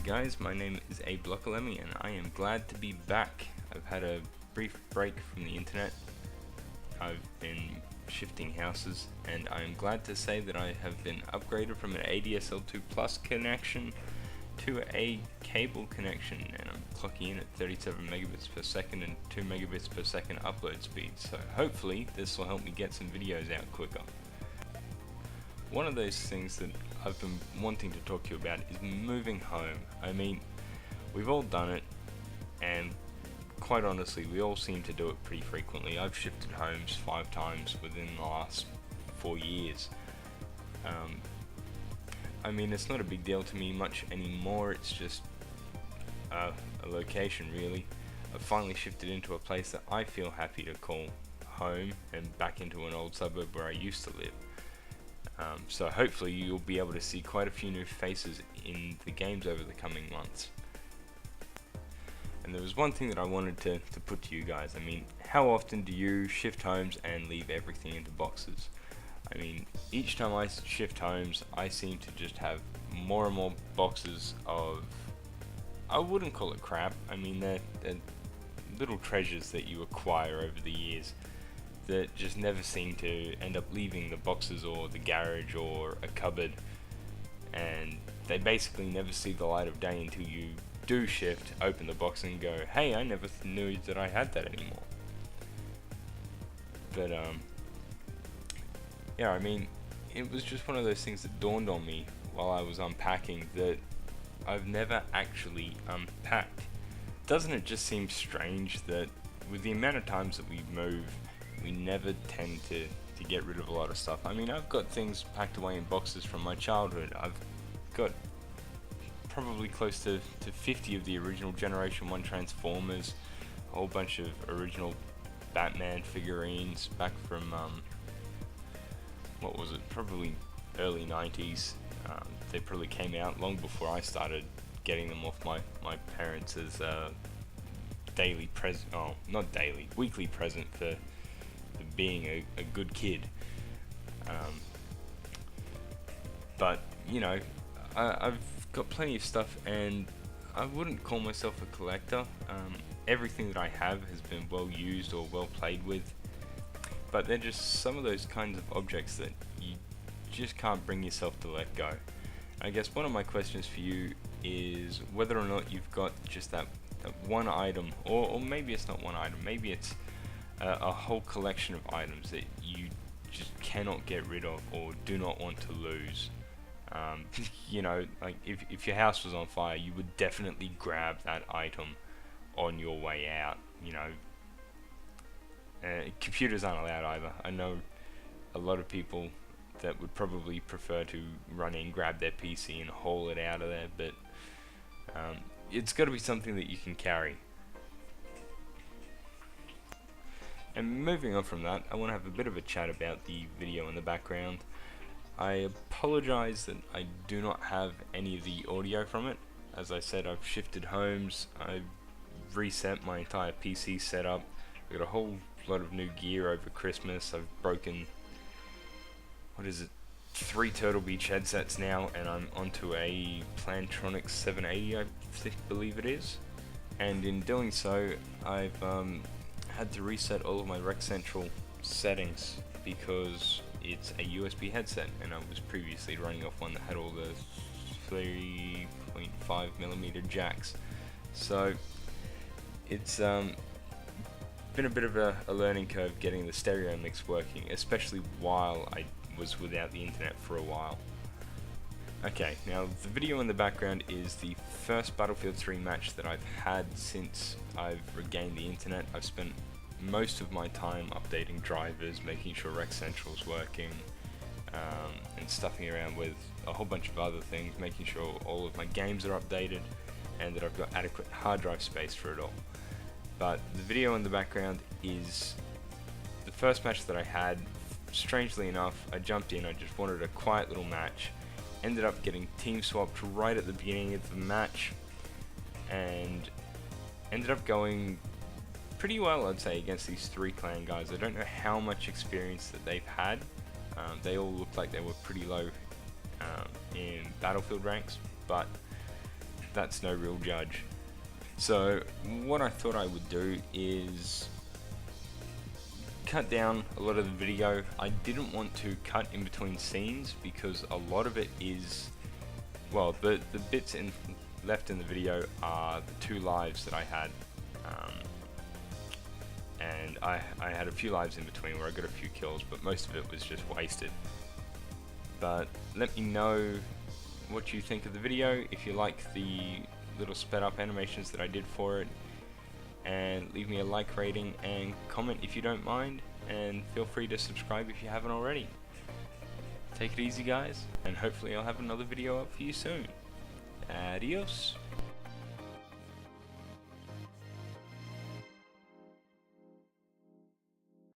guys, my name is Abe and I am glad to be back. I've had a brief break from the internet. I've been shifting houses and I'm glad to say that I have been upgraded from an ADSL2 Plus connection to a cable connection, and I'm clocking in at 37 megabits per second and 2 megabits per second upload speed, so hopefully this will help me get some videos out quicker. One of those things that I've been wanting to talk to you about is moving home. I mean, we've all done it, and quite honestly, we all seem to do it pretty frequently. I've shifted homes 5 times within the last 4 years. I mean, it's not a big deal to me much anymore, it's just a location really. I've finally shifted into a place that I feel happy to call home, and back into an old suburb where I used to live. So hopefully you'll be able to see quite a few new faces in the games over the coming months. And there was one thing that I wanted to put to you guys. I mean, how often do you shift homes and leave everything into boxes? I mean, each time I shift homes, I seem to just have more and more boxes of, I wouldn't call it crap, I mean they're little treasures that you acquire over the years that just never seem to end up leaving the boxes or the garage or a cupboard, and they basically never see the light of day until you do shift, open the box and go, hey, I never knew that I had that anymore. But yeah, I mean, it was just one of those things that dawned on me while I was unpacking that I've never actually unpacked. Doesn't it just seem strange that with the amount of times that we move, we never tend to get rid of a lot of stuff? I mean, I've got things packed away in boxes from my childhood. I've got probably close to 50 of the original Generation 1 Transformers, a whole bunch of original Batman figurines back from, what was it, probably early 90s. They probably came out long before I started getting them off my parents as daily present, oh, not daily, weekly present for being a good kid. But you know, I've got plenty of stuff, and I wouldn't call myself a collector. Everything that I have has been well used or well played with, but they're just some of those kinds of objects that you just can't bring yourself to let go. I guess one of my questions for you is whether or not you've got just that one item, or maybe it's not one item, maybe it's a whole collection of items that you just cannot get rid of or do not want to lose. You know, like if your house was on fire, you would definitely grab that item on your way out. You know, computers aren't allowed either. I know a lot of people that would probably prefer to run in, grab their PC and haul it out of there, but it's got to be something that you can carry. And moving on from that, I want to have a bit of a chat about the video in the background. I apologize that I do not have any of the audio from it. As I said, I've shifted homes, I've reset my entire PC setup, I've got a whole lot of new gear over Christmas. I've broken, what is it, 3 Turtle Beach headsets now, and I'm onto a Plantronics 780, I believe it is. And in doing so, I've had to reset all of my Rec Central settings because it's a USB headset, and I was previously running off one that had all the 3.5mm jacks. So it's been a bit of a learning curve getting the stereo mix working, especially while I was without the internet for a while. Okay, now the video in the background is the first Battlefield 3 match that I've had since I've regained the internet. I've spent most of my time updating drivers, making sure Rec Central's working, and stuffing around with a whole bunch of other things, making sure all of my games are updated and that I've got adequate hard drive space for it all. But the video in the background is the first match that I had. Strangely enough, I jumped in, I just wanted a quiet little match, ended up getting team swapped right at the beginning of the match, and ended up going pretty well, I'd say, against these 3 clan guys. I don't know how much experience that they've had. They all looked like they were pretty low in Battlefield ranks, but that's no real judge. So what I thought I would do is cut down a lot of the video. I didn't want to cut in between scenes because a lot of it is, well, the bits left in the video are the 2 lives that I had, and I had a few lives in between where I got a few kills, but most of it was just wasted. But let me know what you think of the video, if you like the little sped up animations that I did for it, and leave me a like rating and comment if you don't mind, and feel free to subscribe if you haven't already. Take it easy guys, and hopefully I'll have another video up for you soon. Adios.